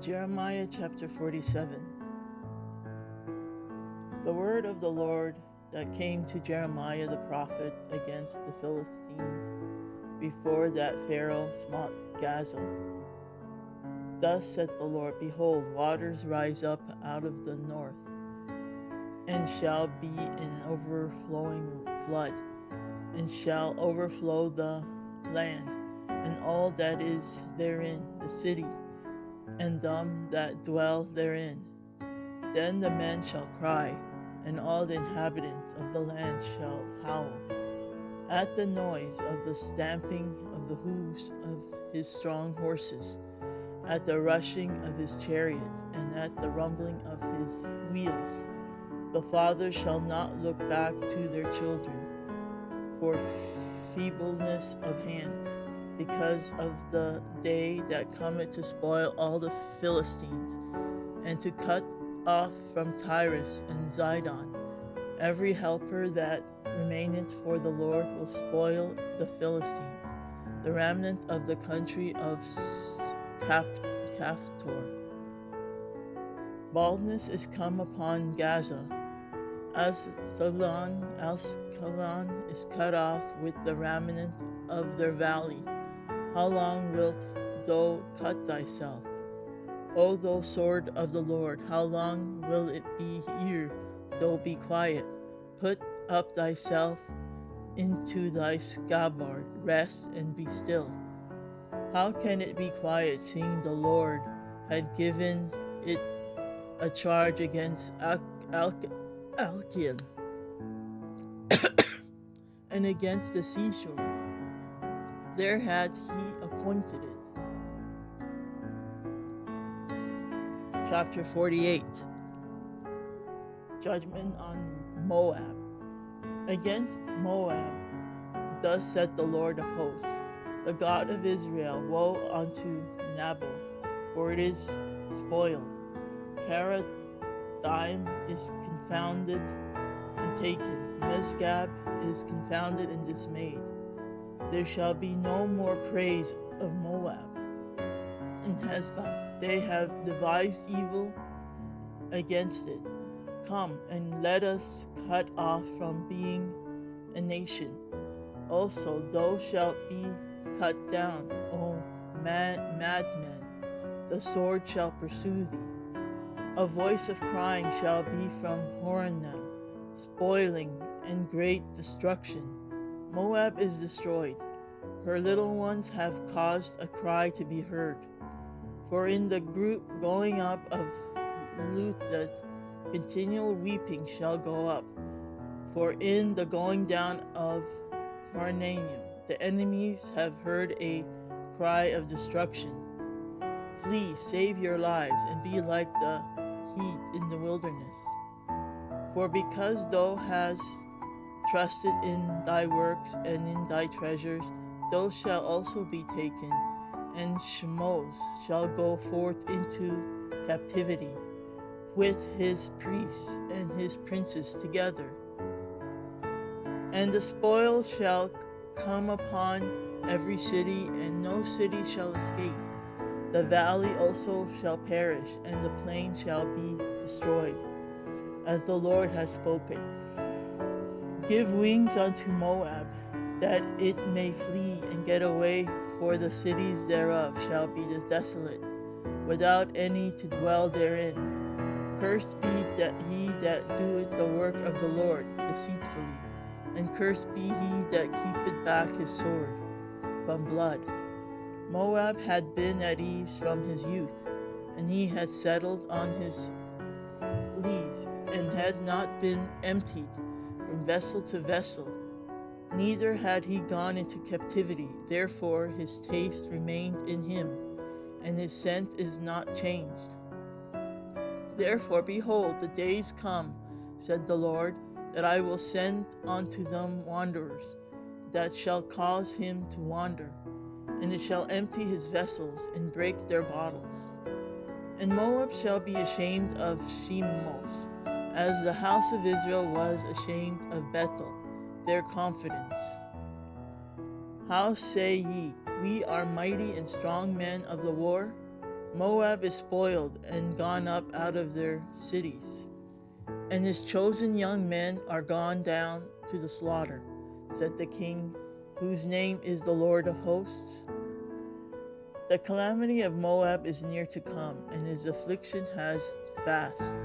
Jeremiah chapter 47. The word of the Lord that came to Jeremiah the prophet against the Philistines before that Pharaoh smote Gaza. Thus saith the Lord, Behold, waters rise up out of the north, and shall be an overflowing flood, and shall overflow the land, and all that is therein, the city, and them that dwell therein. Then the men shall cry, and all the inhabitants of the land shall howl, at the noise of the stamping of the hoofs of his strong horses, at the rushing of his chariots, and at the rumbling of his wheels. The fathers shall not look back to their children for feebleness of hands, because of the day that cometh to spoil all the Philistines, and to cut off from Tyrus and Zidon every helper that remaineth, for the Lord will spoil the Philistines, the remnant of the country of Caphtor. Baldness is come upon Gaza, Ascalon is cut off with the remnant of their valley. How long wilt thou cut thyself, O thou sword of the Lord? How long will it be ere thou be quiet? Put up thyself into thy scabbard, rest and be still. How can it be quiet, seeing the Lord had given it a charge against Alkian and against the seashore? There had he appointed it. Chapter 48. Judgment on Moab. Against Moab, thus saith the Lord of hosts, the God of Israel, woe unto Nabal, for it is spoiled. Caradime is confounded and taken. Mesgab is confounded and dismayed. There shall be no more praise of Moab. In Hezbon they have devised evil against it. Come, and let us cut off from being a nation. Also thou shalt be cut down, O madman. The sword shall pursue thee. A voice of crying shall be from Horonaim, spoiling and great destruction. Moab is destroyed. Her little ones have caused a cry to be heard. For in the going up of Luthad, continual weeping shall go up. For in the going down of Horonaim, the enemies have heard a cry of destruction. Flee, save your lives, and be like the heat in the wilderness. For because thou hast trusted in thy works and in thy treasures, those shall also be taken, and Shemos shall go forth into captivity with his priests and his princes together. And the spoil shall come upon every city, and no city shall escape. The valley also shall perish, and the plain shall be destroyed, as the Lord hath spoken. Give wings unto Moab, that it may flee and get away, for the cities thereof shall be desolate, without any to dwell therein. Cursed be he that doeth the work of the Lord deceitfully, and cursed be he that keepeth back his sword from blood. Moab had been at ease from his youth, and he had settled on his lees, and had not been emptied from vessel to vessel. Neither had he gone into captivity, therefore his taste remained in him, and his scent is not changed. Therefore, behold, the days come, said the Lord, that I will send unto them wanderers, that shall cause him to wander, and it shall empty his vessels, and break their bottles. And Moab shall be ashamed of Shemos, as the house of Israel was ashamed of Bethel, their confidence. How say ye, We are mighty and strong men of the war? Moab is spoiled and gone up out of their cities, and his chosen young men are gone down to the slaughter, said the King, whose name is the Lord of hosts. The calamity of Moab is near to come, and his affliction has fast.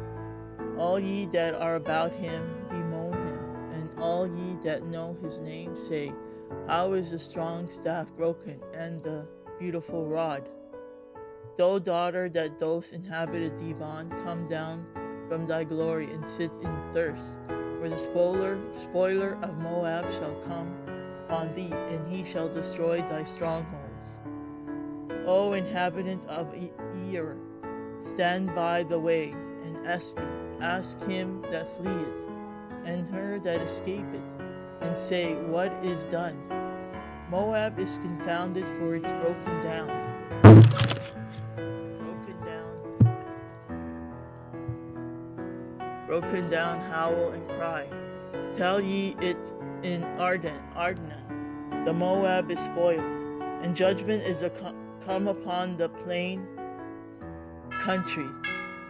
All ye that are about him bemoan him, and all ye that know his name say, how is the strong staff broken, and the beautiful rod? Thou daughter that dost inhabited Dibon, come down from thy glory and sit in thirst. For the spoiler of Moab shall come on thee, and he shall destroy thy strongholds. O inhabitant of Ir, stand by the way, and ask him that fleeth, and her that escapeth, and say, what is done? Moab is confounded, for it's broken down. Broken down, howl and cry. Tell ye it in Ardna. The Moab is spoiled, and judgment is come upon the plain country,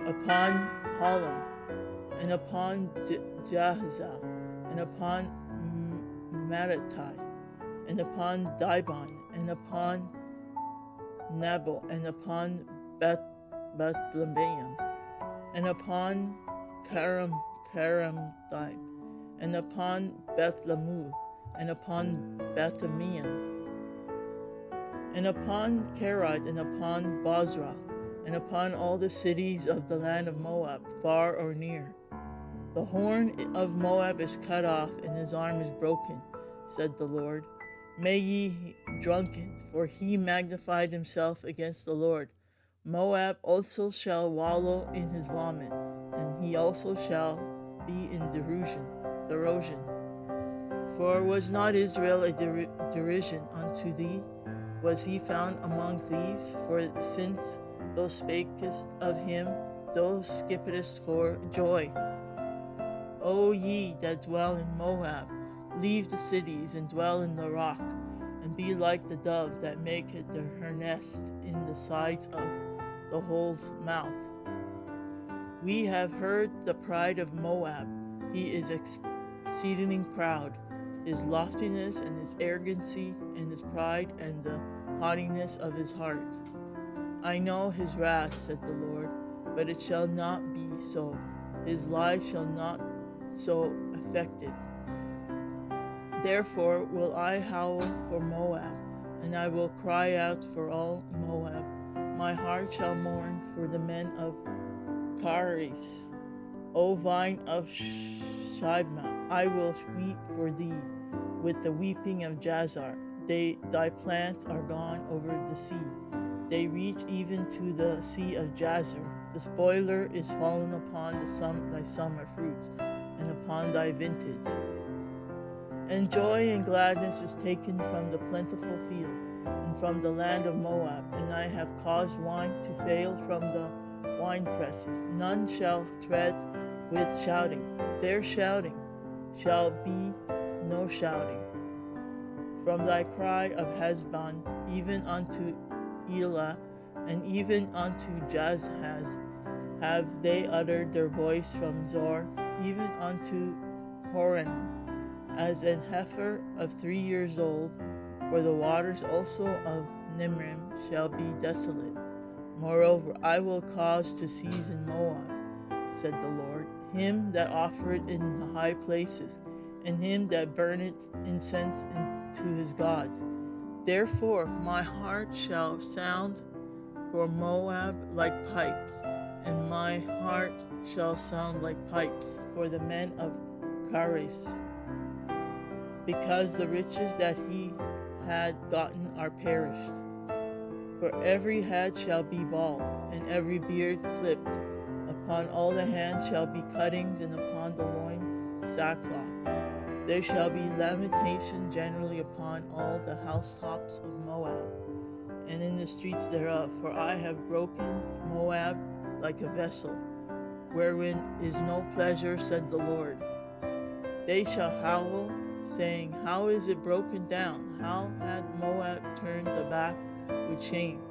upon Holland, and upon Jahazah, and upon Marattai, and upon Dibon, and upon Nabal, and upon Bethlehem, and upon Karamthaim, and upon Bethlehem, and upon Bethamian, and upon Kerod, and upon Bozrah, and upon all the cities of the land of Moab, far or near. The horn of Moab is cut off, and his arm is broken, said the Lord. May ye drunken, for he magnified himself against the Lord. Moab also shall wallow in his vomit, and he also shall be in derision. For was not Israel a derision unto thee? Was he found among thieves? For since thou spakest of him, thou skippedest for joy. O ye that dwell in Moab, leave the cities and dwell in the rock, and be like the dove that maketh her nest in the sides of the hole's mouth. We have heard the pride of Moab. He is exceedingly proud. His loftiness and his arrogancy and his pride and the haughtiness of his heart. I know his wrath, said the Lord, but it shall not be so. His lies shall not so affect it. Therefore will I howl for Moab, and I will cry out for all Moab. My heart shall mourn for the men of Karis. O vine of Shibma, I will weep for thee with the weeping of Jazer. Thy plants are gone over the sea. They reach even to the sea of Jazer. The spoiler is fallen upon thy summer fruits, and upon thy vintage. And joy and gladness is taken from the plentiful field, and from the land of Moab, and I have caused wine to fail from the winepresses. None shall tread with shouting. Their shouting shall be no shouting. From thy cry of Hezbon, even unto Elah, and even unto Jazhaz, have they uttered their voice from Zor, even unto Horon, as an heifer of 3 years old. For the waters also of Nimrim shall be desolate. Moreover, I will cause to cease in Moab, said the Lord, him that offereth in the high places, and him that burneth incense to his gods. Therefore my heart shall sound for Moab like pipes, and my heart shall sound like pipes for the men of Karis, because the riches that he had gotten are perished. For every head shall be bald, and every beard clipped. Upon all the hands shall be cuttings, and upon the loins sackcloth. There shall be lamentation generally upon all the housetops of Moab, and in the streets thereof. For I have broken Moab like a vessel, wherein is no pleasure, said the Lord. They shall howl, saying, how is it broken down? How hath Moab turned the back with shame?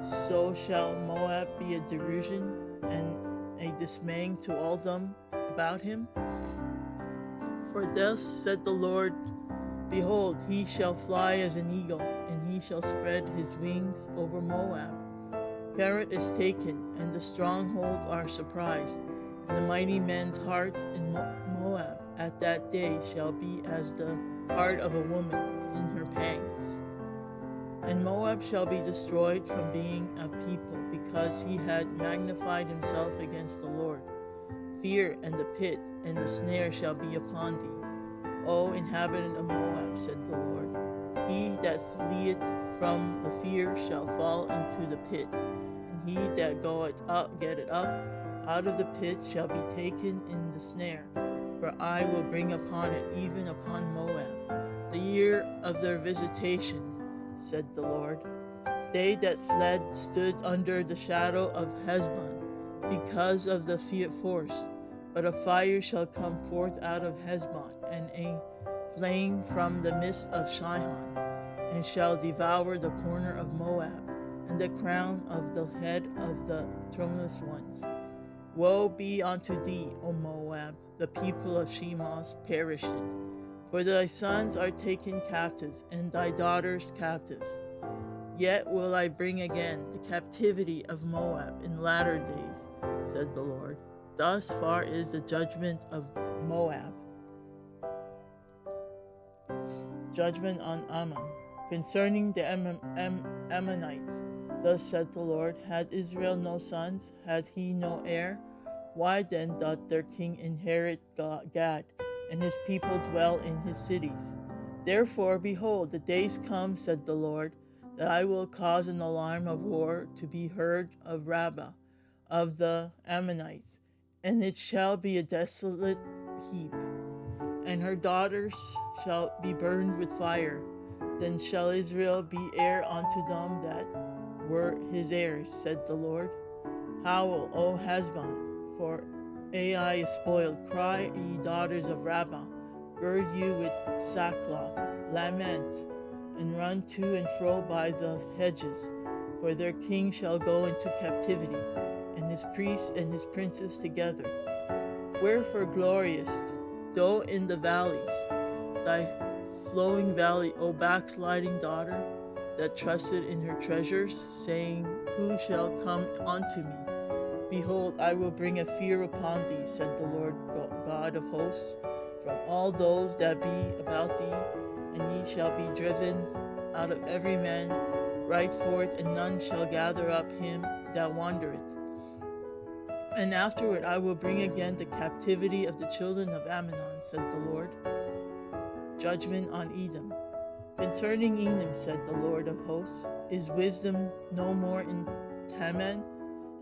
so shall Moab be a derision and a dismaying to all them about him. For thus said the Lord, behold, he shall fly as an eagle, and he shall spread his wings over Moab. Kerith is taken, and the strongholds are surprised, and the mighty men's hearts in Moab at that day shall be as the heart of a woman in her pangs. And Moab shall be destroyed from being a people, because he had magnified himself against the Lord. Fear and the pit and the snare shall be upon thee, O inhabitant of Moab, said the Lord. He that fleeth from the fear shall fall into the pit, and he that getteth up out of the pit shall be taken in the snare. For I will bring upon it, even upon Moab, the year of their visitation, said the Lord. They that fled stood under the shadow of Heshbon, because of the force. But a fire shall come forth out of Heshbon, and a flame from the midst of Sihon, and shall devour the corner of Moab, and the crown of the head of the throneless ones. Woe be unto thee, O Moab, the people of Shemos perisheth, for thy sons are taken captives, and thy daughters captives. Yet will I bring again the captivity of Moab in latter days, said the Lord. Thus far is the judgment of Moab. Judgment on Ammon. Concerning the Ammonites, thus said the Lord, had Israel no sons, had he no heir? Why then doth their king inherit Gad, and his people dwell in his cities? Therefore, behold, the days come, said the Lord, that I will cause an alarm of war to be heard of Rabbah, of the Ammonites, and it shall be a desolate heap, and her daughters shall be burned with fire. Then shall Israel be heir unto them that were his heirs, said the Lord. Howl, O Heshbon, for Ai is spoiled. Cry, ye daughters of Rabbah, gird you with sackcloth, lament, and run to and fro by the hedges, for their king shall go into captivity, and his priests and his princes together. Wherefore glorious, though in the valleys, thy flowing valley, O backsliding daughter, that trusted in her treasures, saying, who shall come unto me? Behold, I will bring a fear upon thee, said the Lord God of hosts, from all those that be about thee, and ye shall be driven out of every man right forth, and none shall gather up him that wandereth. And afterward I will bring again the captivity of the children of Ammon, said the Lord. Judgment on Edom. Concerning Edom, said the Lord of hosts, is wisdom no more in Teman?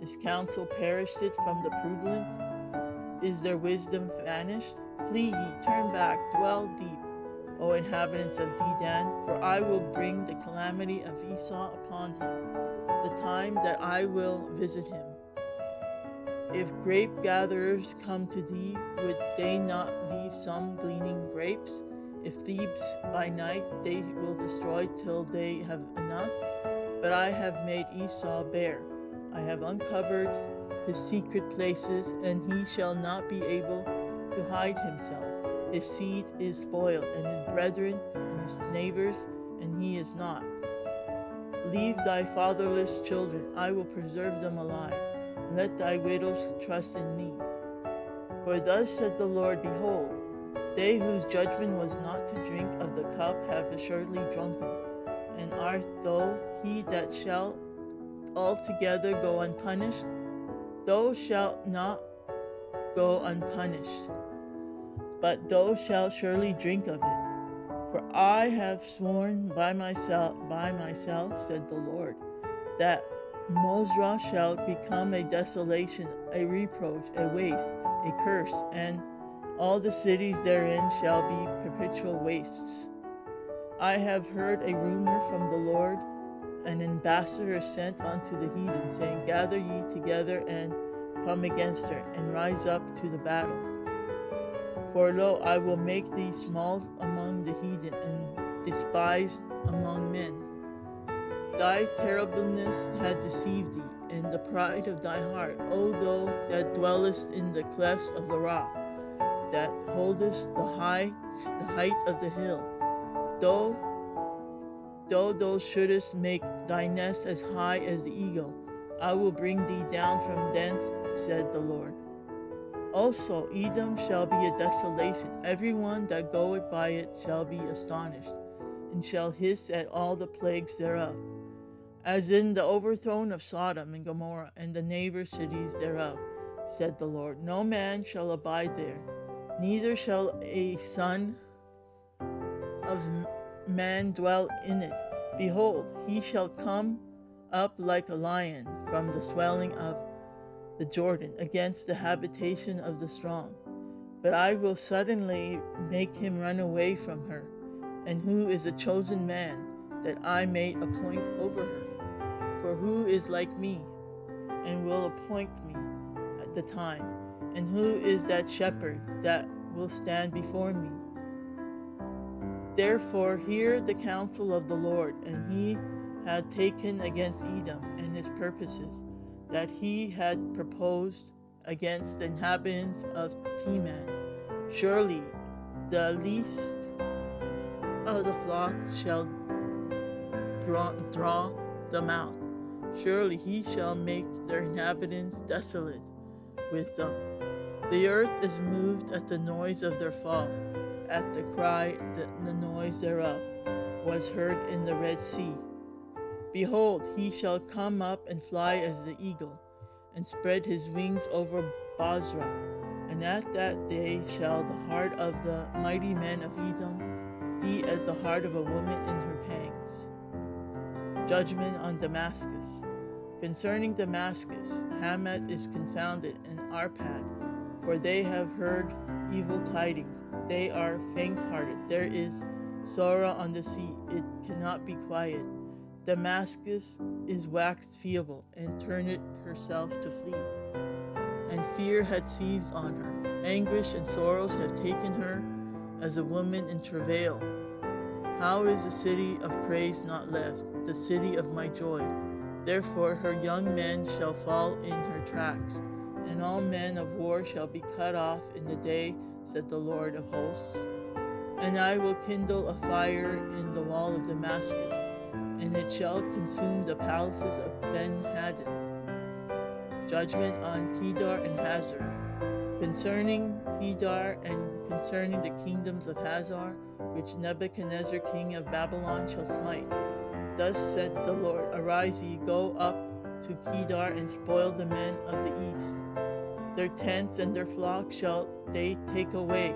Is counsel perished from the prudent? Is their wisdom vanished? Flee ye, turn back, dwell deep, O inhabitants of Dedan, for I will bring the calamity of Esau upon him, the time that I will visit him. If grape gatherers come to thee, would they not leave some gleaning grapes? If Thebes by night they will destroy till they have enough. But I have made Esau bare. I have uncovered his secret places, and he shall not be able to hide himself. His seed is spoiled, and his brethren and his neighbors, and he is not. Leave thy fatherless children, I will preserve them alive, and let thy widows trust in me. For thus said the Lord, behold, they whose judgment was not to drink of the cup have assuredly drunken, and art thou he that shall altogether go unpunished? Thou shalt not go unpunished, but thou shalt surely drink of it. For I have sworn by myself, said the Lord, that Mosra shall become a desolation, a reproach, a waste, a curse, and all the cities therein shall be perpetual wastes. I have heard a rumor from the Lord, an ambassador sent unto the heathen, saying, gather ye together and come against her, and rise up to the battle. For lo, I will make thee small among the heathen, and despised among men. Thy terribleness had deceived thee, and the pride of thy heart, O thou that dwellest in the clefts of the rock, that holdest the height of the hill. Though thou shouldest make thy nest as high as the eagle, I will bring thee down from thence, said the Lord. Also Edom shall be a desolation, every one that goeth by it shall be astonished, and shall hiss at all the plagues thereof. As in the overthrown of Sodom and Gomorrah and the neighbor cities thereof, said the Lord. No man shall abide there, neither shall a son of man dwell in it. Behold, he shall come up like a lion from the swelling of the Jordan against the habitation of the strong. But I will suddenly make him run away from her, and who is a chosen man, that I may appoint over her? For who is like me, and will appoint me at the time? And who is that shepherd that will stand before me? Therefore hear the counsel of the Lord, and he had taken against Edom and his purposes, that he had proposed against the inhabitants of Teman. Surely the least of the flock shall draw them out. Surely he shall make their inhabitants desolate with them. The earth is moved at the noise of their fall, at the cry, the noise thereof was heard in the Red Sea. Behold, he shall come up and fly as the eagle, and spread his wings over Basra. And at that day shall the heart of the mighty men of Edom be as the heart of a woman in her pangs. Judgment on Damascus. Concerning Damascus, Hamath is confounded, and Arpad, for they have heard evil tidings. They are faint-hearted. There is sorrow on the sea, it cannot be quiet. Damascus is waxed feeble, and turneth herself to flee. And fear had seized on her. Anguish and sorrows have taken her, as a woman in travail. How is the city of praise not left, the city of my joy? Therefore her young men shall fall in her tracks, and all men of war shall be cut off in the day, said the Lord of hosts. And I will kindle a fire in the wall of Damascus, and it shall consume the palaces of Ben-Hadad. Judgment on Kedar and Hazor. Concerning Kedar and concerning the kingdoms of Hazor, which Nebuchadnezzar king of Babylon shall smite. Thus said the Lord, Arise ye, go up to Kedar, and spoil the men of the east. Their tents and their flocks shall they take away.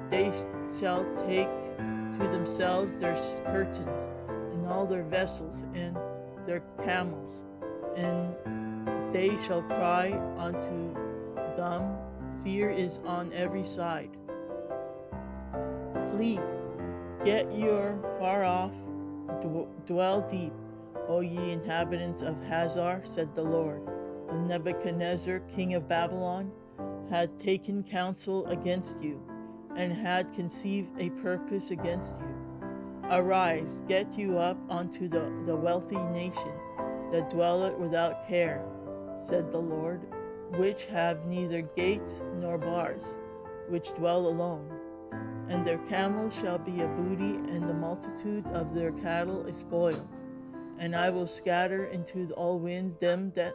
They shall take to themselves their curtains, and all their vessels, and their camels. And they shall cry unto them, Fear is on every side. Flee, get your far off, dwell deep, O ye inhabitants of Hazor, said the Lord. And Nebuchadnezzar, king of Babylon, had taken counsel against you, and had conceived a purpose against you. Arise, get you up unto the wealthy nation, that dwelleth without care, said the Lord, which have neither gates nor bars, which dwell alone. And their camels shall be a booty, and the multitude of their cattle a spoil. And I will scatter into all winds them that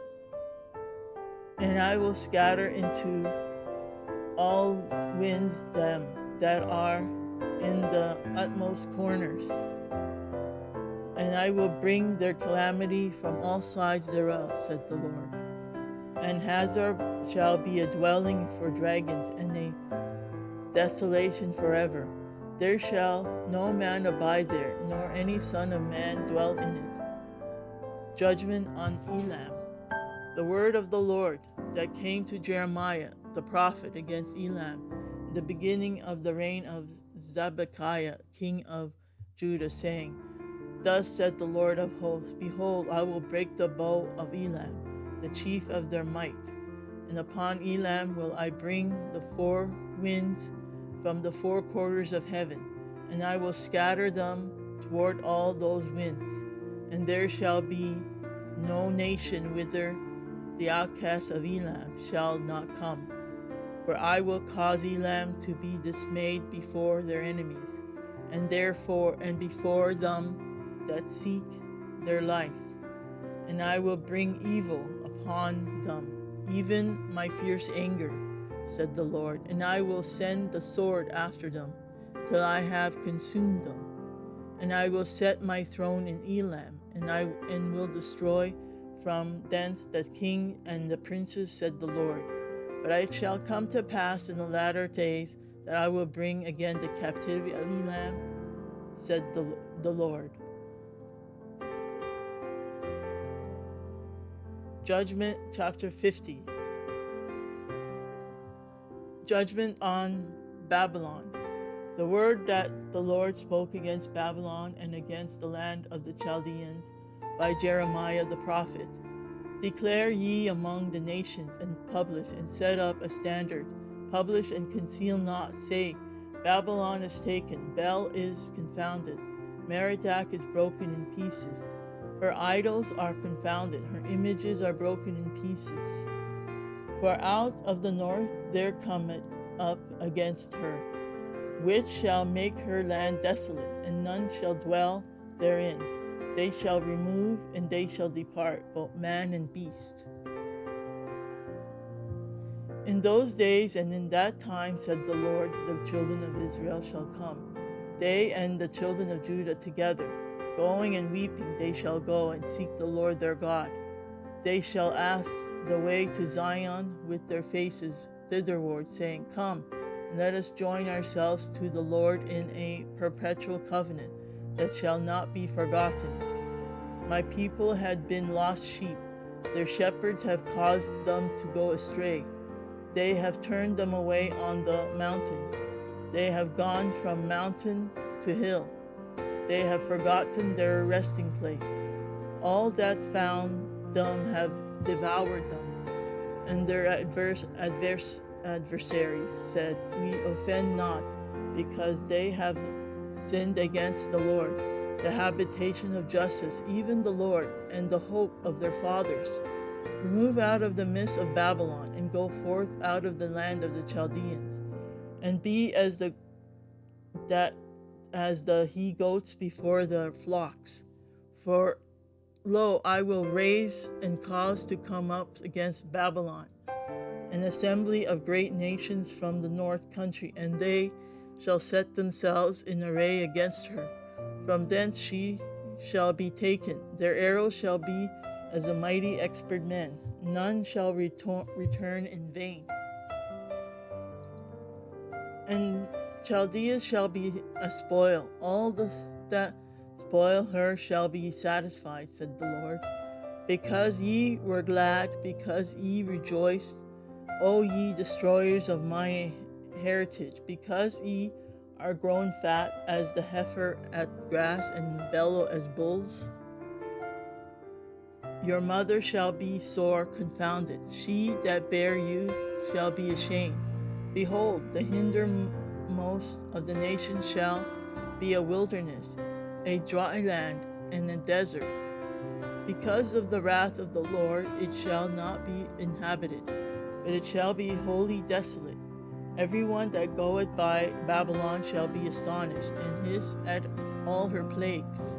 are in the utmost corners. And I will bring their calamity from all sides thereof, said the Lord. And Hazor shall be a dwelling for dragons, and a desolation forever. There shall no man abide there, nor any son of man dwell in it. Judgment on Elam. The word of the Lord that came to Jeremiah the prophet against Elam in the beginning of the reign of Zedekiah king of Judah, saying, Thus said the Lord of hosts, Behold, I will break the bow of Elam, the chief of their might, and upon Elam will I bring the four winds from the four quarters of heaven, and I will scatter them toward all those winds. and there shall be no nation whither the outcasts of Elam shall not come. For I will cause Elam to be dismayed before their enemies, and before them that seek their life. And I will bring evil upon them, even my fierce anger, said the Lord, and I will send the sword after them, till I have consumed them. And I will set my throne in Elam, and will destroy from thence the king and the princes, said the Lord. But it shall come to pass in the latter days that I will bring again the captivity of Elam, said the Lord. Judgment, chapter 50. Judgment on Babylon. The word that the Lord spoke against Babylon and against the land of the Chaldeans by Jeremiah the prophet. Declare ye among the nations, and publish, and set up a standard. Publish and conceal not. Say, Babylon is taken, Bel is confounded, Merodach is broken in pieces. Her idols are confounded, her images are broken in pieces. For out of the north there cometh up against her, which shall make her land desolate, and none shall dwell therein. They shall remove, and they shall depart, both man and beast. In those days and in that time, said the Lord, the children of Israel shall come, they and the children of Judah together. Going and weeping they shall go and seek the Lord their God. They shall ask the way to Zion with their faces thitherward, saying, Come, and let us join ourselves to the Lord in a perpetual covenant that shall not be forgotten. My people had been lost sheep. Their shepherds have caused them to go astray. They have turned them away on the mountains. They have gone from mountain to hill. They have forgotten their resting place. All that found them have devoured them, and their adversaries said, We offend not, because they have sinned against the Lord, the habitation of justice, even the Lord, and the hope of their fathers. Remove out of the midst of Babylon, and go forth out of the land of the Chaldeans, and be as the he-goats before the flocks. For lo, I will raise and cause to come up against Babylon an assembly of great nations from the north country, and they shall set themselves in array against her. From thence she shall be taken. Their arrows shall be as a mighty expert men. None shall return in vain. And Chaldea shall be a spoil. All that spoil her shall be satisfied, said the Lord. Because ye were glad, because ye rejoiced, O ye destroyers of my heritage, because ye are grown fat as the heifer at grass, and bellow as bulls. Your mother shall be sore confounded. She that bare you shall be ashamed. Behold, the hindermost of the nations shall be a wilderness, a dry land, and a desert. Because of the wrath of the Lord it shall not be inhabited, but it shall be wholly desolate. Everyone that goeth by Babylon shall be astonished, and hiss at all her plagues.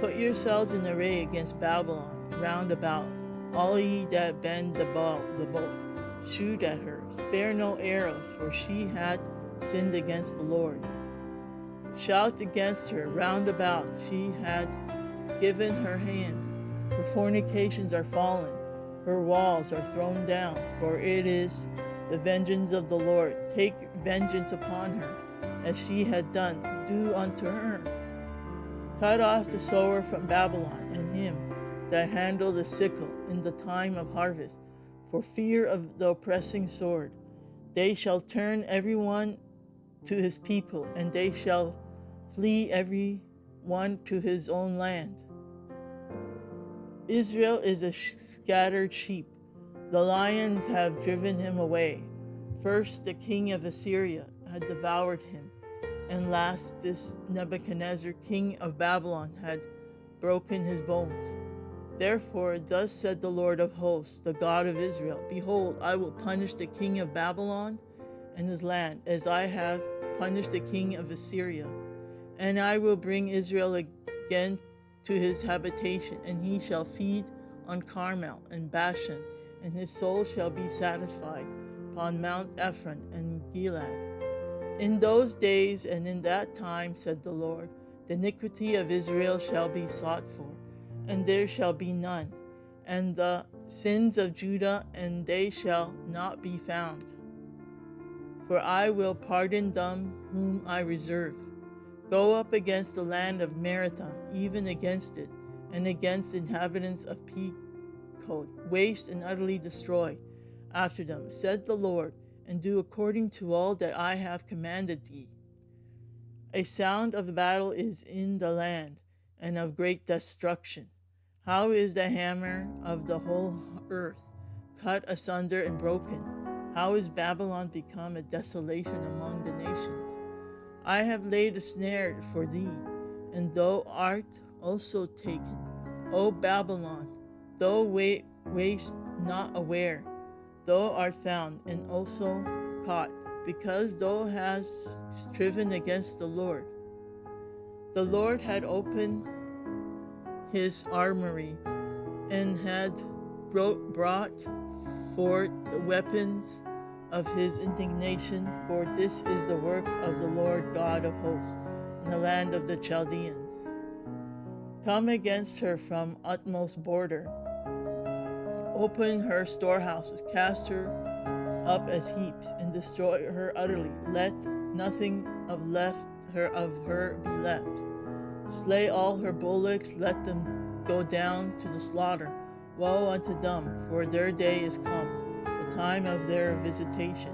Put yourselves in array against Babylon round about, all ye that bend the bow. Shoot at her, spare no arrows, for she hath sinned against the Lord. Shout against her round about, she hath given her hand. Her fornications are fallen, her walls are thrown down, for it is the vengeance of the Lord. Take vengeance upon her, as she had done, do unto her. Cut off the sower from Babylon, and him that handled the sickle in the time of harvest, for fear of the oppressing sword. They shall turn every one to his people, and they shall flee every one to his own land. Israel is a scattered sheep. The lions have driven him away. First the king of Assyria had devoured him, and last this Nebuchadnezzar, king of Babylon, had broken his bones. Therefore, thus said the Lord of hosts, the God of Israel, Behold, I will punish the king of Babylon and his land, as I have punished the king of Assyria. And I will bring Israel again to his habitation, and he shall feed on Carmel and Bashan, and his soul shall be satisfied upon Mount Ephraim and Gilead. In those days and in that time, said the Lord, the iniquity of Israel shall be sought for, and there shall be none, and the sins of Judah, and they shall not be found. For I will pardon them whom I reserve. Go up against the land of Marathon, even against it, and against the inhabitants of Pekod, waste and utterly destroy after them, said the Lord, and do according to all that I have commanded thee. A sound of battle is in the land, and of great destruction. How is the hammer of the whole earth cut asunder and broken? How is Babylon become a desolation among the nations? I have laid a snare for thee, and thou art also taken. O Babylon, thou wast not aware, thou art found, and also caught, because thou hast striven against the Lord. The Lord had opened his armory, and had brought forth the weapons of his indignation, for this is the work of the Lord God of hosts in the land of the Chaldeans. Come against her from utmost border, open her storehouses, cast her up as heaps, and destroy her utterly. Let nothing of her be left. Slay all her bullocks, let them go down to the slaughter. Woe unto them, for their day is come, the time of their visitation.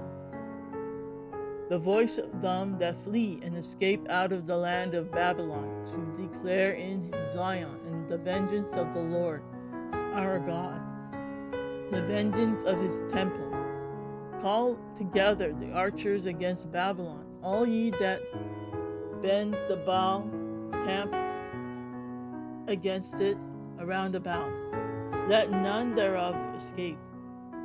The voice of them that flee and escape out of the land of Babylon, to declare in Zion and the vengeance of the Lord our God, the vengeance of his temple. Call together the archers against Babylon, all ye that bend the bow, camp against it around about. Let none thereof escape.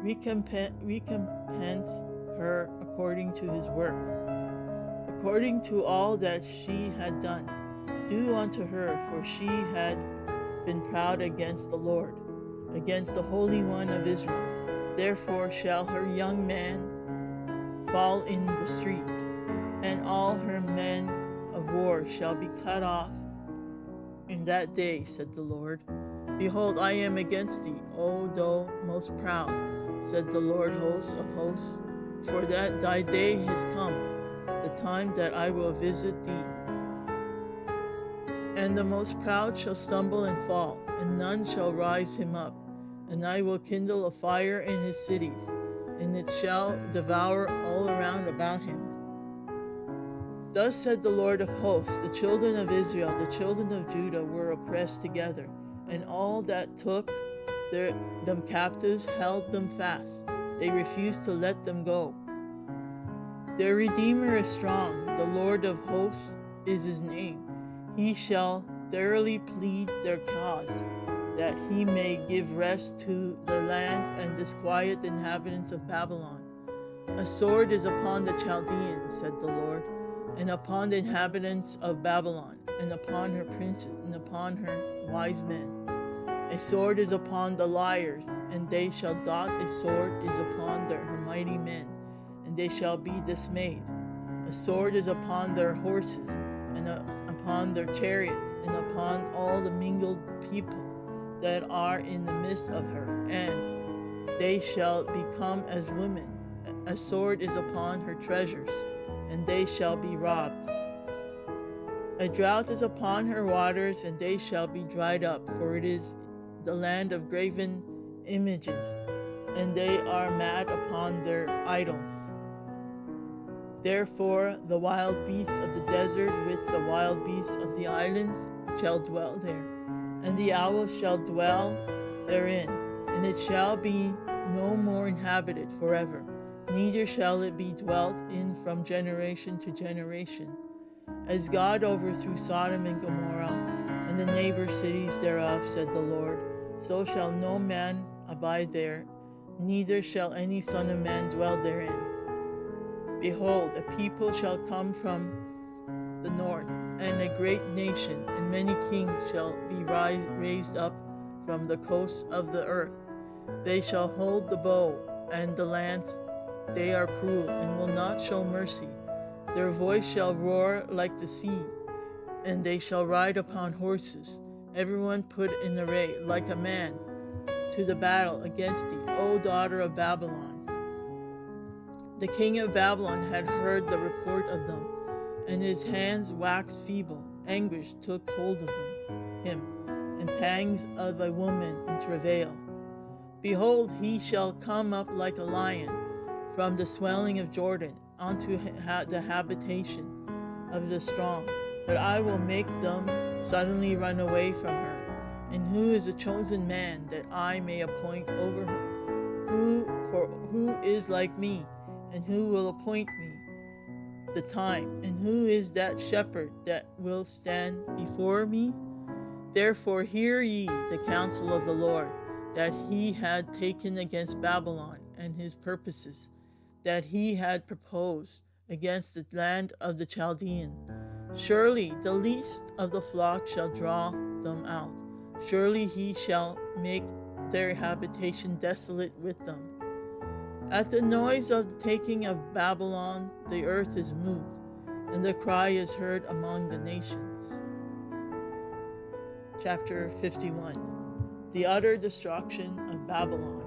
Recompense her according to his work, according to all that she had done. Do unto her, for she had been proud against the Lord, against the Holy One of Israel. Therefore shall her young men fall in the streets, and all her men of war shall be cut off in that day, said the Lord. Behold, I am against thee, O thou most proud, said the Lord host of hosts, for that thy day is come, the time that I will visit thee. And the most proud shall stumble and fall, and none shall rise him up. And I will kindle a fire in his cities, and it shall devour all around about him. Thus said the Lord of hosts, the children of Israel, the children of Judah were oppressed together, and all that took them captives held them fast. They refused to let them go. Their Redeemer is strong, the Lord of hosts is his name. He shall thoroughly plead their cause, that he may give rest to the land and disquiet the inhabitants of Babylon. A sword is upon the Chaldeans, said the Lord, and upon the inhabitants of Babylon, and upon her princes, and upon her wise men. A sword is upon the liars, and they shall dot. A sword is upon her mighty men, and they shall be dismayed. A sword is upon their horses, and upon their chariots, and upon all the mingled people that are in the midst of her, and they shall become as women. A sword is upon her treasures, and they shall be robbed. A drought is upon her waters, and they shall be dried up, for it is the land of graven images, and they are mad upon their idols. Therefore the wild beasts of the desert with the wild beasts of the islands shall dwell there, and the owls shall dwell therein, and it shall be no more inhabited forever, neither shall it be dwelt in from generation to generation. As God overthrew Sodom and Gomorrah, and the neighbor cities thereof, said the Lord. So shall no man abide there, neither shall any son of man dwell therein. Behold, a people shall come from the north, and a great nation, and many kings shall be raised up from the coasts of the earth. They shall hold the bow and the lance. They are cruel, and will not show mercy. Their voice shall roar like the sea, and they shall ride upon horses, everyone put in array like a man, to the battle against thee, O daughter of Babylon. The king of Babylon had heard the report of them, and his hands waxed feeble. Anguish took hold of him, and pangs of a woman in travail. Behold, he shall come up like a lion from the swelling of Jordan unto the habitation of the strong. But I will make them suddenly run away from her. And who is a chosen man that I may appoint over her? Who is like me, and who will appoint me the time? And who is that shepherd that will stand before me? Therefore hear ye the counsel of the Lord, that he had taken against Babylon, and his purposes that he had proposed against the land of the Chaldean. Surely the least of the flock shall draw them out. Surely he shall make their habitation desolate with them. At the noise of the taking of Babylon, the earth is moved, and the cry is heard among the nations. Chapter 51. The utter destruction of Babylon.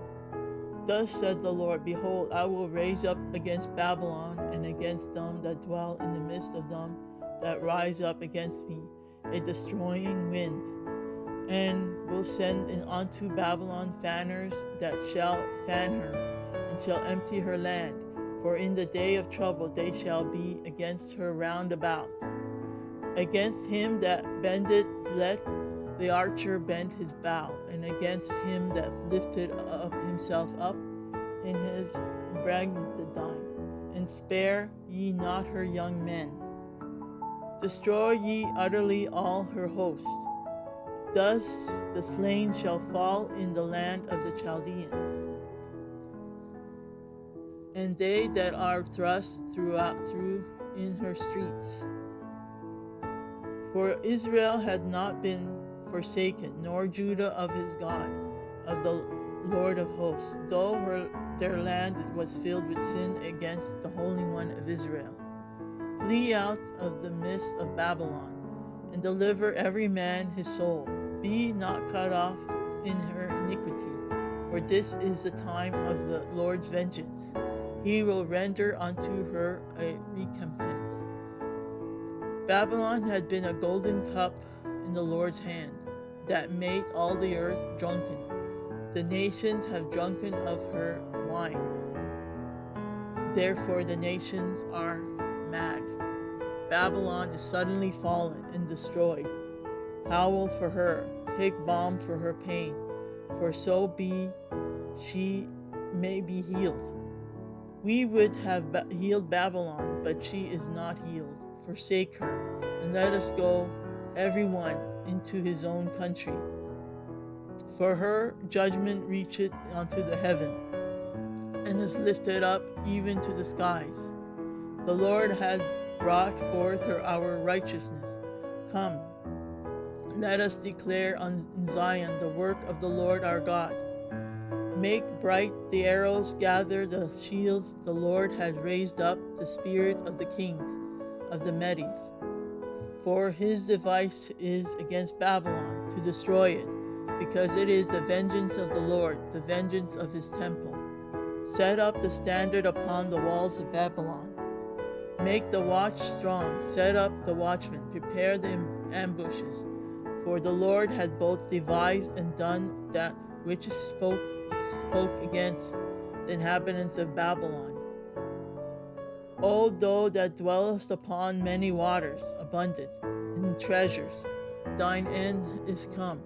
Thus said the Lord, Behold, I will raise up against Babylon and against them that dwell in the midst of them that rise up against me a destroying wind, and will send unto Babylon fanners that shall fan her, and shall empty her land. For in the day of trouble they shall be against her round about. Against him that bendeth let the archer bend his bow, and against him that lifted up himself up in his braggadocio, and spare ye not her young men. Destroy ye utterly all her host. Thus the slain shall fall in the land of the Chaldeans, and they that are thrust through in her streets. For Israel had not been forsaken, nor Judah of his God, of the Lord of hosts, though their land was filled with sin against the Holy One of Israel. Flee out of the midst of Babylon, and deliver every man his soul. Be not cut off in her iniquity, for this is the time of the Lord's vengeance. He will render unto her a recompense. Babylon had been a golden cup in the Lord's hand, that made all the earth drunken. The nations have drunken of her wine. Therefore the nations are mad. Babylon is suddenly fallen and destroyed. Howl for her, take balm for her pain, for so be she may be healed. We would have healed Babylon, but she is not healed. Forsake her, and let us go, every one, into his own country. For her judgment reacheth unto the heaven, and is lifted up even to the skies. The Lord had brought forth our righteousness. Come, let us declare on Zion the work of the Lord our God. Make bright the arrows, gather the shields. The Lord has raised up the spirit of the kings of the Medes. For his device is against Babylon, to destroy it, because it is the vengeance of the Lord, the vengeance of his temple. Set up the standard upon the walls of Babylon. Make the watch strong, set up the watchmen, prepare the ambushes. For the Lord had both devised and done that which spoke against the inhabitants of Babylon. O thou that dwellest upon many waters, abundant in treasures, thine end is come,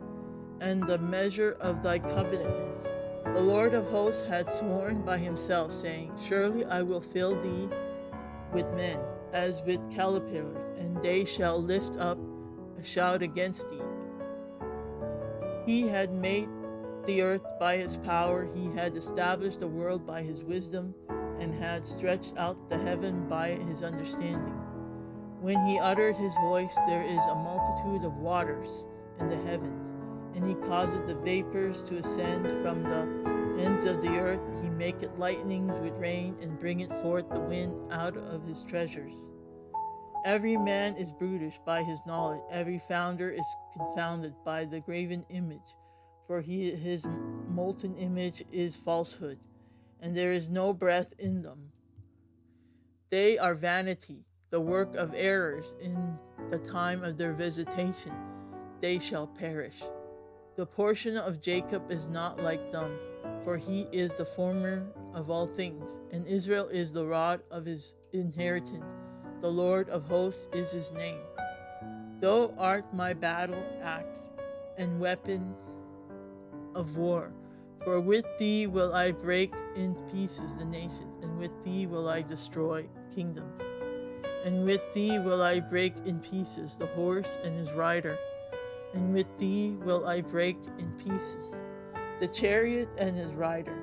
and the measure of thy covetousness. The Lord of hosts had sworn by himself, saying, Surely I will fill thee with men, as with caterpillars, and they shall lift up a shout against thee. He had made the earth by his power, he had established the world by his wisdom, and had stretched out the heaven by his understanding. When he uttered his voice, there is a multitude of waters in the heavens, and he causeth the vapors to ascend from the ends of the earth. He maketh lightnings with rain, and bringeth forth the wind out of his treasures. Every man is brutish by his knowledge, every founder is confounded by the graven image, for his molten image is falsehood, and there is no breath in them. They are vanity, the work of errors. In the time of their visitation they shall perish. The portion of Jacob is not like them, for he is the former of all things, and Israel is the rod of his inheritance. The Lord of hosts is his name. Thou art my battle axe and weapons of war, for with thee will I break in pieces the nations, and with thee will I destroy kingdoms. And with thee will I break in pieces the horse and his rider, and with thee will I break in pieces the chariot and his rider.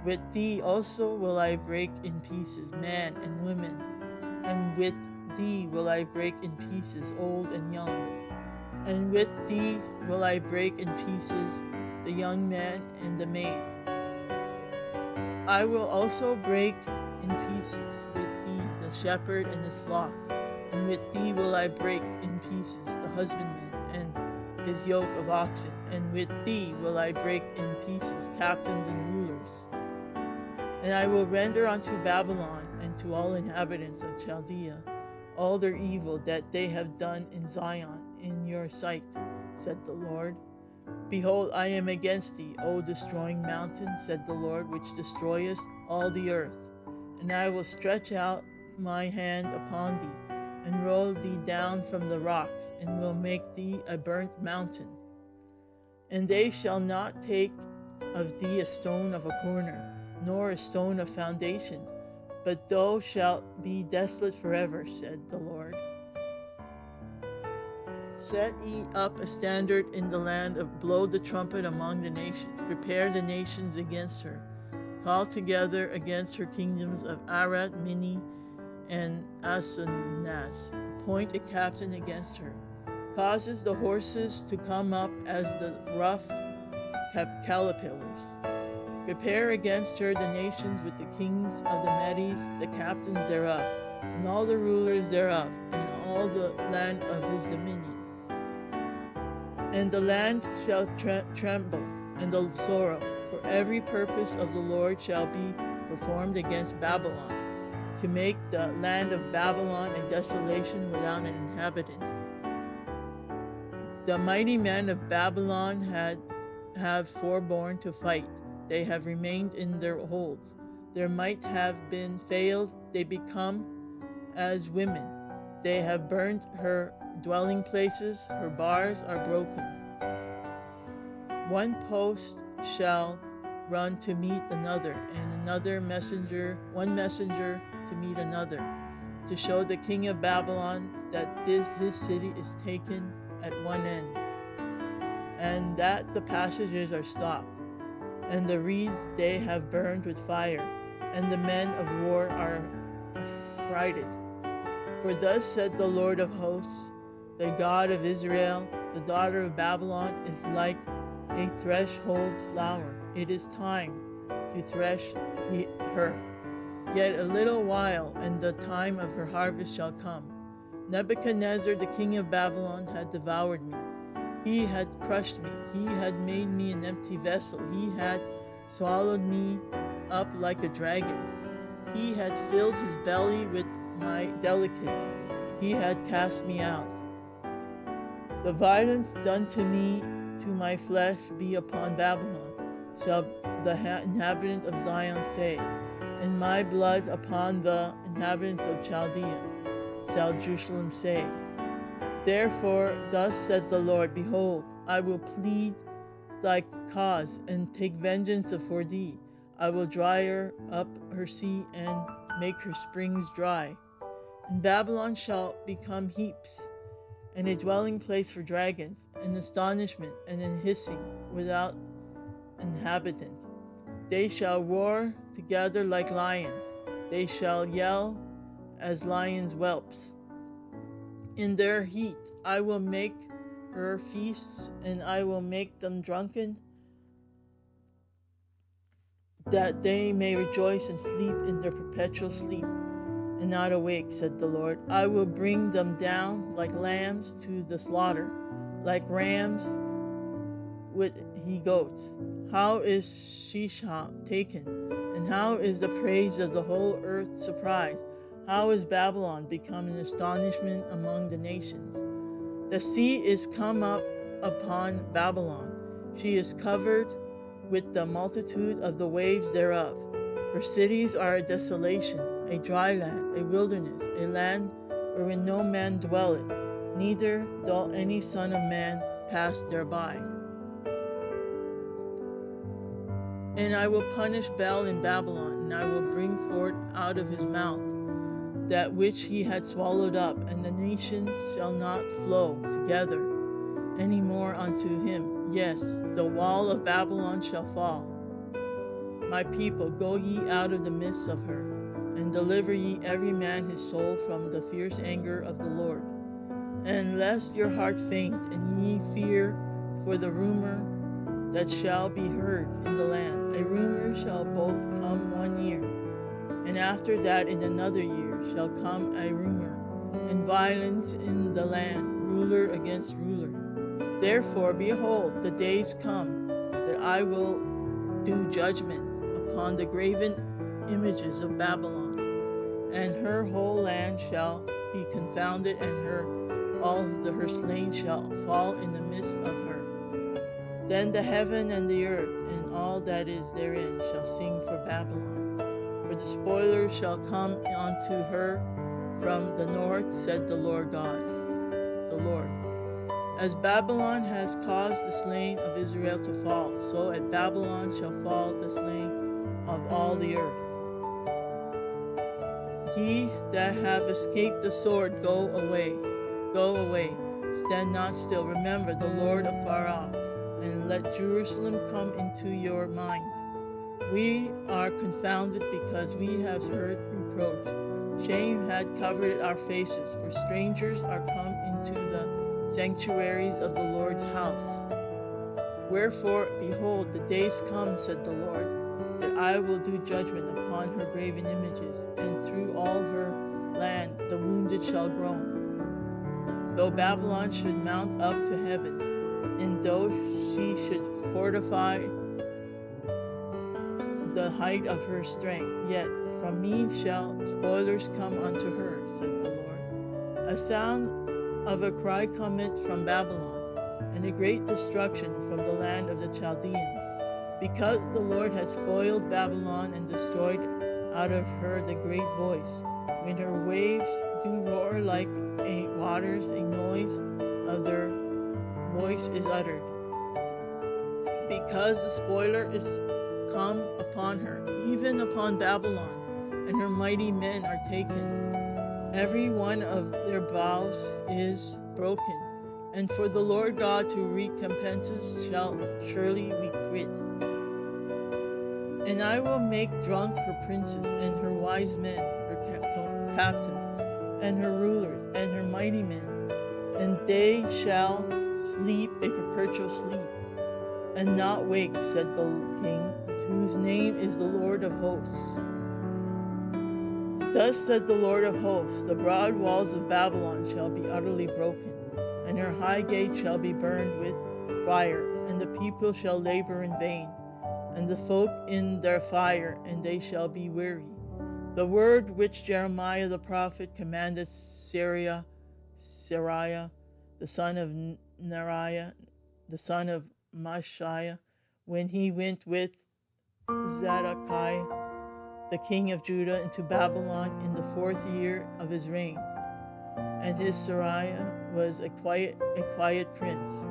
With thee also will I break in pieces man and women, and with thee will I break in pieces old and young, and with thee will I break in pieces the young man and the maid. I will also break in pieces with thee the shepherd and his flock, and with thee will I break in pieces the husbandman and his yoke of oxen, and with thee will I break in pieces captains and rulers. And I will render unto Babylon and to all inhabitants of Chaldea all their evil that they have done in Zion in your sight, said the Lord. Behold, I am against thee, O destroying mountain, said the Lord, which destroyest all the earth. And I will stretch out my hand upon thee, and roll thee down from the rocks, and will make thee a burnt mountain. And they shall not take of thee a stone of a corner, nor a stone of foundations, but thou shalt be desolate forever, said the Lord. Set ye up a standard in the land of, blow the trumpet among the nations, prepare the nations against her. Call together against her kingdoms of Arad, Mini, and Asunaz. Appoint a captain against her. Causes the horses to come up as the rough caterpillars. Prepare against her the nations with the kings of the Medes, the captains thereof, and all the rulers thereof, and all the land of his dominion. And the land shall tremble, and the sorrow, for every purpose of the Lord shall be performed against Babylon, to make the land of Babylon a desolation without an inhabitant. The mighty men of Babylon have forborne to fight. They have remained in their holds. Their might have been failed. They become as women. They have burned her dwelling places. Her bars are broken. One post shall run to meet another, and one messenger to meet another, to show the king of Babylon that his city is taken at one end, and that the passages are stopped, and the reeds they have burned with fire, and the men of war are affrighted. For thus said the Lord of hosts, the God of Israel, the daughter of Babylon is like a threshold flower. It is time to thresh her. Yet a little while, and the time of her harvest shall come. Nebuchadnezzar, the king of Babylon, had devoured me. He had crushed me. He had made me an empty vessel. He had swallowed me up like a dragon. He had filled his belly with my delicates. He had cast me out. The violence done to me, to my flesh, be upon Babylon, shall the inhabitant of Zion say, and my blood upon the inhabitants of Chaldea, shall Jerusalem say. Therefore, thus said the Lord, behold, I will plead thy cause, and take vengeance for thee. I will dry up her sea, and make her springs dry. And Babylon shall become heaps, and a dwelling place for dragons, an astonishment and a hissing without inhabitant. They shall roar together like lions, they shall yell as lions' whelps. In their heat I will make her feasts, and I will make them drunken, that they may rejoice and sleep in their perpetual sleep, and not awake, said the Lord. I will bring them down like lambs to the slaughter, like rams with he goats. How is Shishak taken, and how is the praise of the whole earth surprised? How is Babylon become an astonishment among the nations? The sea is come up upon Babylon. She is covered with the multitude of the waves thereof. Her cities are a desolation, a dry land, a wilderness, a land wherein no man dwelleth, neither doth any son of man pass thereby. And I will punish Baal in Babylon, and I will bring forth out of his mouth that which he had swallowed up, and the nations shall not flow together any more unto him. Yes, the wall of Babylon shall fall. My people, go ye out of the midst of her, and deliver ye every man his soul from the fierce anger of the Lord. And lest your heart faint, and ye fear for the rumor that shall be heard in the land. A rumor shall both come 1 year, and after that in another year shall come a rumor, and violence in the land, ruler against ruler. Therefore, behold, the days come that I will do judgment upon the graven images of Babylon, and her whole land shall be confounded, and all her slain shall fall in the midst of her. Then the heaven and the earth and all that is therein shall sing for Babylon, for the spoiler shall come unto her from the north, said the Lord God, the Lord. As Babylon has caused the slain of Israel to fall, so at Babylon shall fall the slain of all the earth. Ye that have escaped the sword, go away, stand not still. Remember the Lord afar off, and let Jerusalem come into your mind. We are confounded because we have heard reproach. Shame had covered our faces, for strangers are come into the sanctuaries of the Lord's house. Wherefore, behold, the days come, said the Lord, that I will do judgment upon her graven images, and through all her land the wounded shall groan. Though Babylon should mount up to heaven, and though she should fortify the height of her strength, yet from me shall spoilers come unto her, said the Lord. A sound of a cry cometh from Babylon, and a great destruction from the land of the Chaldeans, because the Lord has spoiled Babylon and destroyed out of her the great voice. When her waves do roar like waters, a noise of their voice is uttered. Because the spoiler is come upon her, even upon Babylon, and her mighty men are taken. Every one of their bows is broken, and for the Lord God to recompenses shall surely we quit. And I will make drunk her princes, and her wise men, her captains, and her rulers, and her mighty men, and they shall sleep a perpetual sleep, and not wake, said the King, whose name is the Lord of hosts. Thus said the Lord of hosts, the broad walls of Babylon shall be utterly broken, and her high gate shall be burned with fire, and the people shall labor in vain, and the folk in their fire, and they shall be weary. The word which Jeremiah the prophet commanded Seraiah, the son of Neriah, the son of Mashiah, when he went with Zedekiah, the king of Judah, into Babylon in the 4th year of his reign. And his Seraiah was a quiet prince.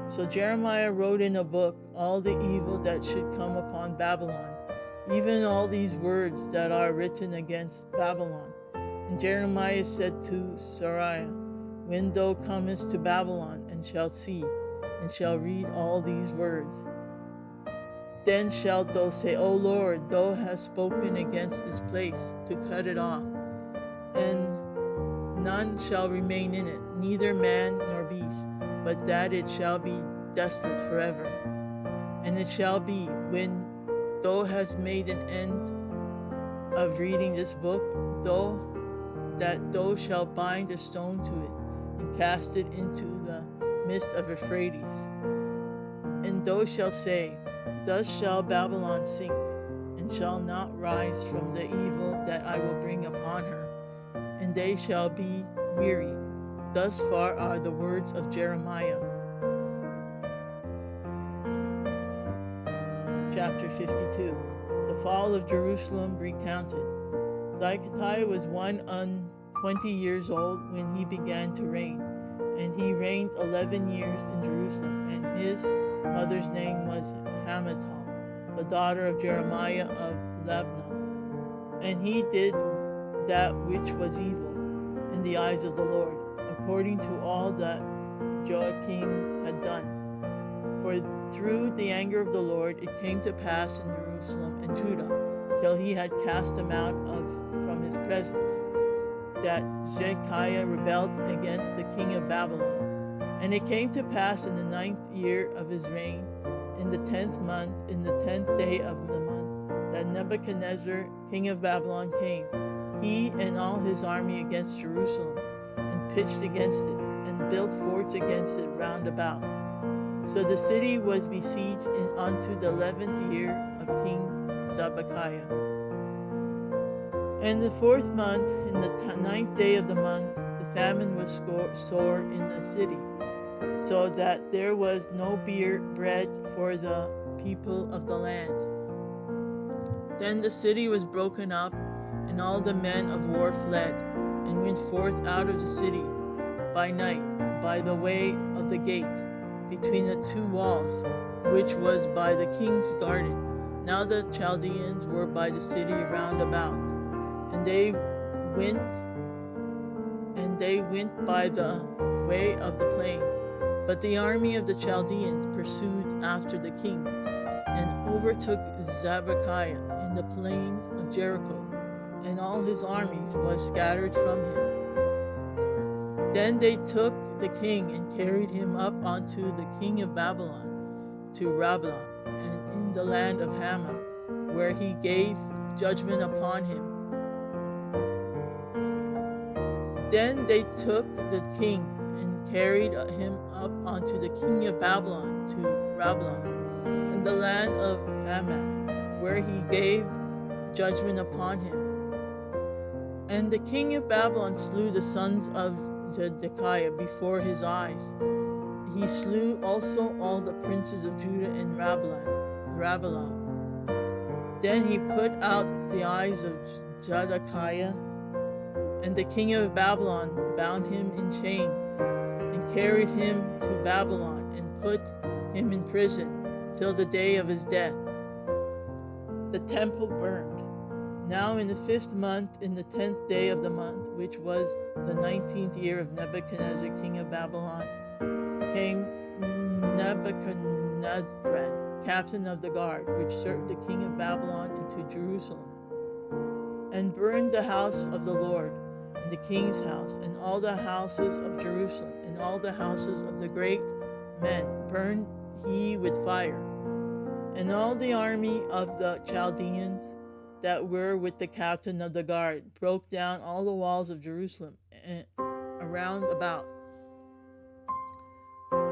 So Jeremiah wrote in a book all the evil that should come upon Babylon, even all these words that are written against Babylon. And Jeremiah said to Seraiah, when thou comest to Babylon, and shalt see, and shall read all these words. Then shalt thou say, O Lord, thou hast spoken against this place, to cut it off, and none shall remain in it, neither man nor beast, but that it shall be desolate forever. And it shall be, when thou hast made an end of reading this book, that thou shalt bind a stone to it, and cast it into the midst of Euphrates. And thou shalt say, Thus shall Babylon sink, and shall not rise from the evil that I will bring upon her, and they shall be weary. Thus far are the words of Jeremiah. Chapter 52. The fall of Jerusalem recounted. Zedekiah was 120 years old when he began to reign, and he reigned 11 years in Jerusalem, and his mother's name was Hamutal, the daughter of Jeremiah of Libnah. And he did that which was evil in the eyes of the Lord, according to all that Joachim had done. For through the anger of the Lord it came to pass in Jerusalem and Judah, till he had cast them out from his presence, that Zedekiah rebelled against the king of Babylon. And it came to pass in the 9th year of his reign, in the 10th month, in the 10th day of the month, that Nebuchadnezzar, king of Babylon, came, he and all his army, against Jerusalem, and pitched against it, and built forts against it round about. So the city was besieged unto the 11th year of King Zedekiah. And the 4th month, in the 9th day of the month, the famine was sore in the city, so that there was no bread for the people of the land. Then the city was broken up, and all the men of war fled, and went forth out of the city by night, by the way of the gate, between the two walls, which was by the king's garden. Now the Chaldeans were by the city round about, and they went by the way of the plain. But the army of the Chaldeans pursued after the king, and overtook Zedekiah in the plains of Jericho, and all his armies was scattered from him. Then they took the king and carried him up unto the king of Babylon, to Riblah, and in the land of Hamath, where he gave judgment upon him. Then they took the king and carried him up unto the king of Babylon, to Riblah, in the land of Hamath, where he gave judgment upon him. And the king of Babylon slew the sons of Zedekiah before his eyes. He slew also all the princes of Judah in Riblah. Then he put out the eyes of Zedekiah, and the king of Babylon bound him in chains, and carried him to Babylon, and put him in prison till the day of his death. The temple burned. Now in the 5th month, in the 10th day of the month, which was the 19th year of Nebuchadnezzar, king of Babylon, came Nebuchadnezzar, captain of the guard, which served the king of Babylon, into Jerusalem, and burned the house of the Lord, and the king's house, and all the houses of Jerusalem, and all the houses of the great men burned he with fire. And all the army of the Chaldeans that were with the captain of the guard broke down all the walls of Jerusalem and around about.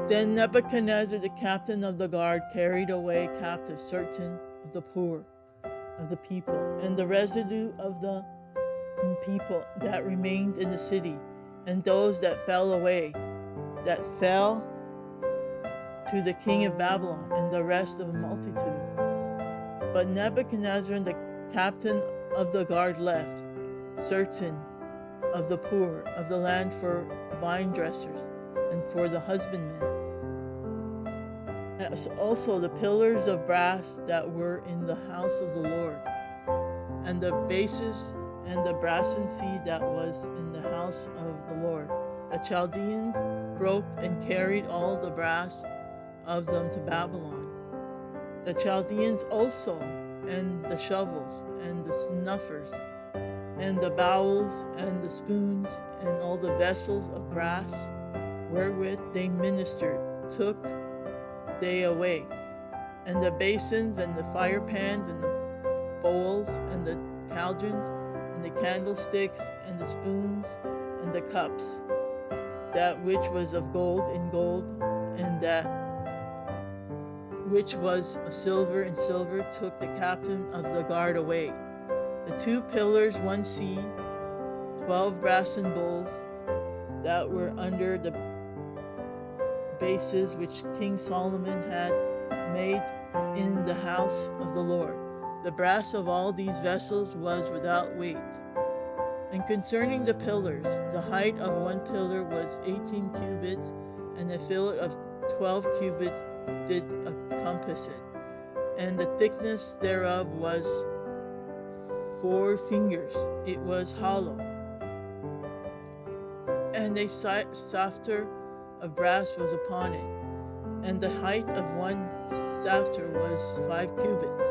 Then Nebuchadnezzar, the captain of the guard, carried away captive certain of the poor of the people, and the residue of the people that remained in the city, and those that fell away, that fell to the king of Babylon, and the rest of the multitude. But Nebuchadnezzar and the captain of the guard left certain of the poor of the land for vine dressers and for the husbandmen, as also the pillars of brass that were in the house of the Lord, and the bases and the brazen sea that was in the house of the Lord, The Chaldeans broke and carried all the brass of them to Babylon. The Chaldeans also, and the shovels, and the snuffers, and the bowls, and the spoons, and all the vessels of brass wherewith they ministered, took they away, and the basins, and the fire pans, and the bowls, and the cauldrons, and the candlesticks, and the spoons, and the cups, that which was of gold in gold, and that which was of silver in silver, took the captain of the guard away. The 2 pillars, 1 sea, 12 brassen bowls, that were under the bases which King Solomon had made in the house of the Lord. The brass of all these vessels was without weight. And concerning the pillars, the height of 1 pillar was 18 cubits, and a fillet of 12 cubits did compass it, and the thickness thereof was 4 fingers. It was hollow, and a safter of brass was upon it, and the height of 1 safter was 5 cubits,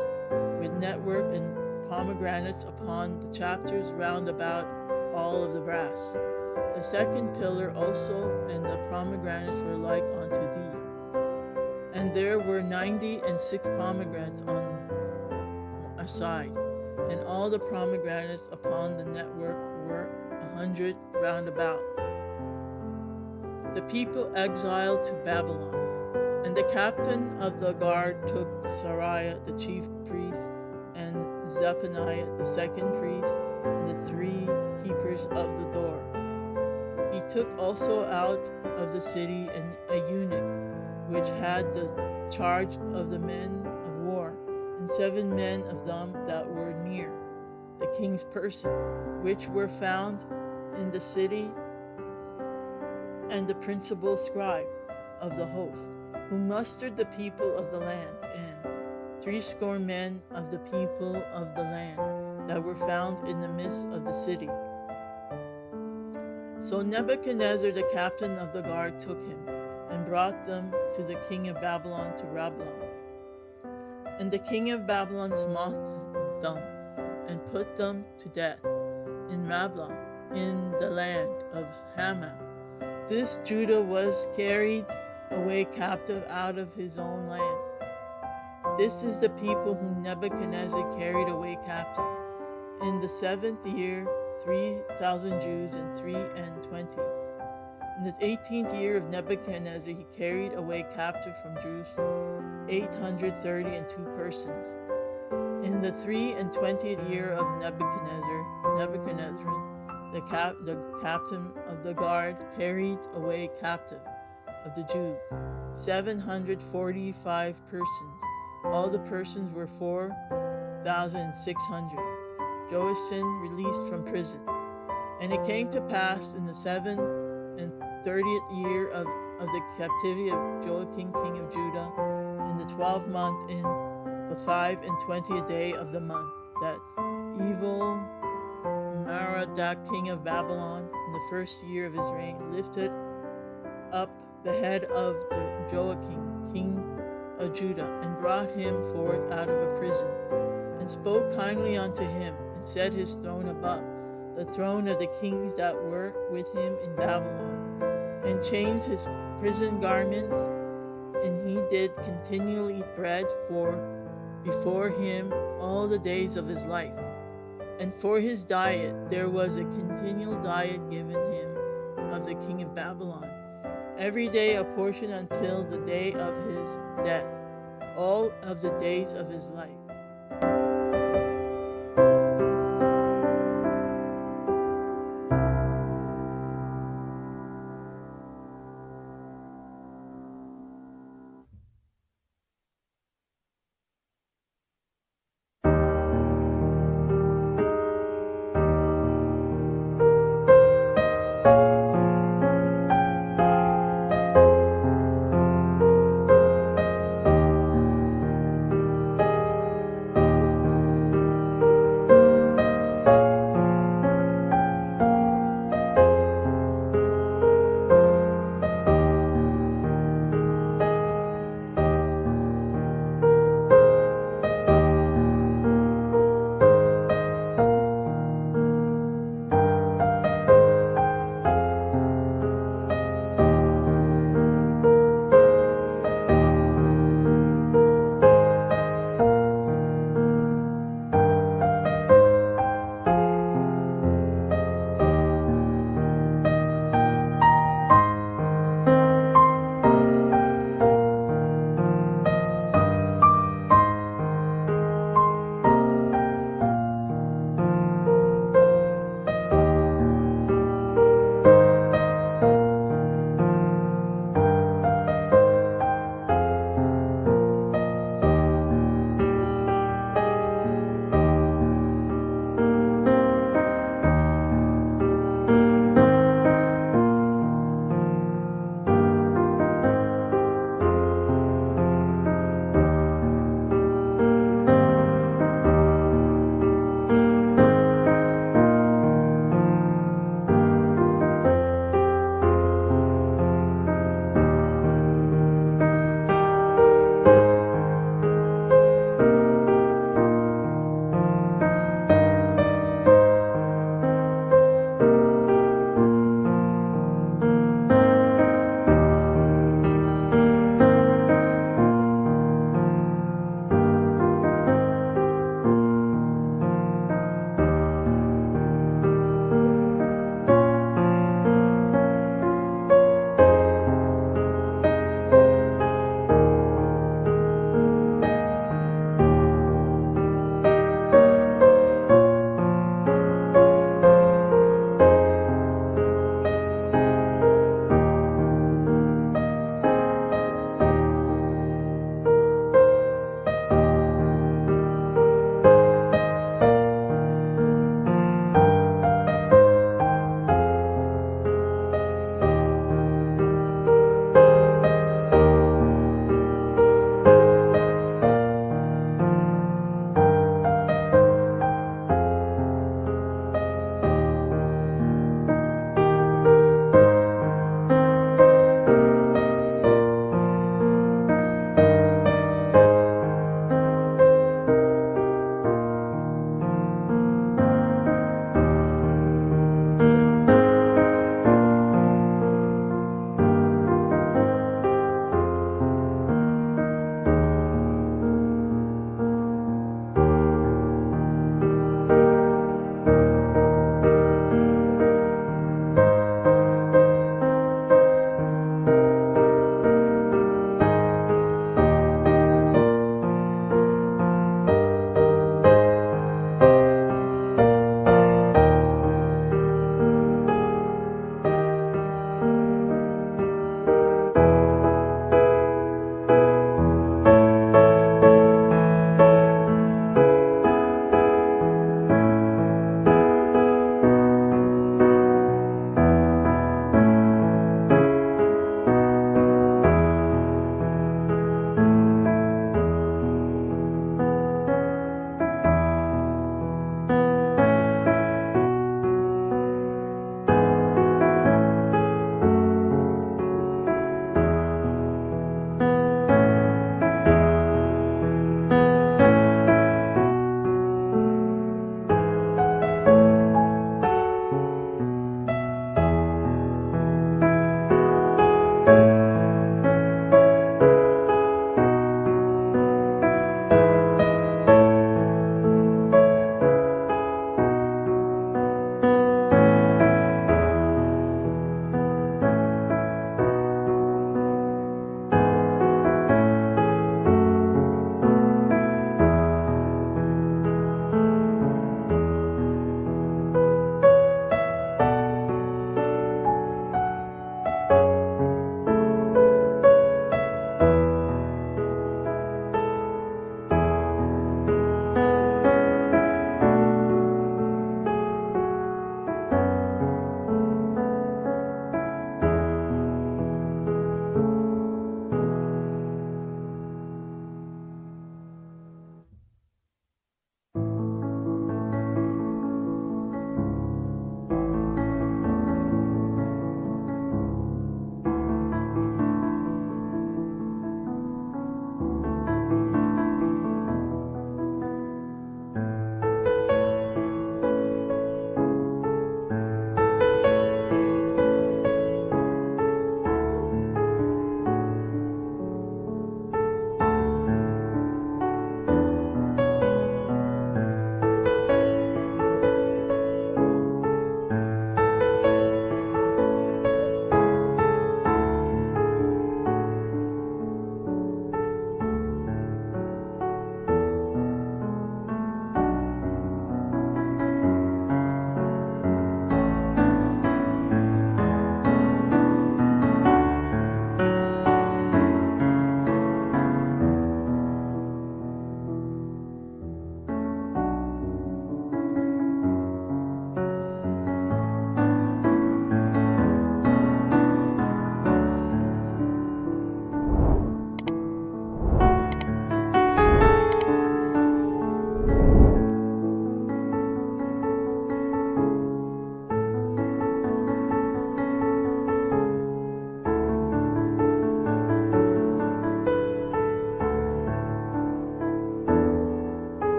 with network and pomegranates upon the chapters round about all of the brass. The 2nd pillar also and the pomegranates were like unto thee. And there were 96 pomegranates on a side, and all the pomegranates upon the network were 100 round about. The people exiled to Babylon. And the captain of the guard took Sariah the chief priest, and Zephaniah the 2nd priest, and the 3 keepers of the door. He took also out of the city a eunuch, which had the charge of the men of war, and 7 men of them that were near the king's person, which were found in the city, and the principal scribe of the host, who mustered the people of the land, and 80 men of the people of the land that were found in the midst of the city. So Nebuchadnezzar the captain of the guard took him, and brought them to the king of Babylon to Riblah. And the king of Babylon smote them, and put them to death in Riblah, in the land of Hamath. This Judah was carried away captive out of his own land. This is the people whom Nebuchadnezzar carried away captive. In the 7th year, 3,000 Jews and 23. In the 18th year of Nebuchadnezzar, he carried away captive from Jerusalem 832 persons. In the 23rd year of Nebuchadnezzar, the captain of the guard carried away captive of the Jews 745 persons. All the persons were 4,600. Joachim released from prison. And it came to pass in the 30th year of the captivity of Joachim king of Judah, in the 12th month, in the 25th day of the month, that evil Merodach king of Babylon, in the 1st year of his reign, lifted up the head of Joachim king of Judah, and brought him forth out of a prison, and spoke kindly unto him, and set his throne above the throne of the kings that were with him in Babylon, and changed his prison garments, and he did continually eat bread before him all the days of his life. And for his diet there was a continual diet given him of the king of Babylon, every day a portion until the day of his death, all of the days of his life.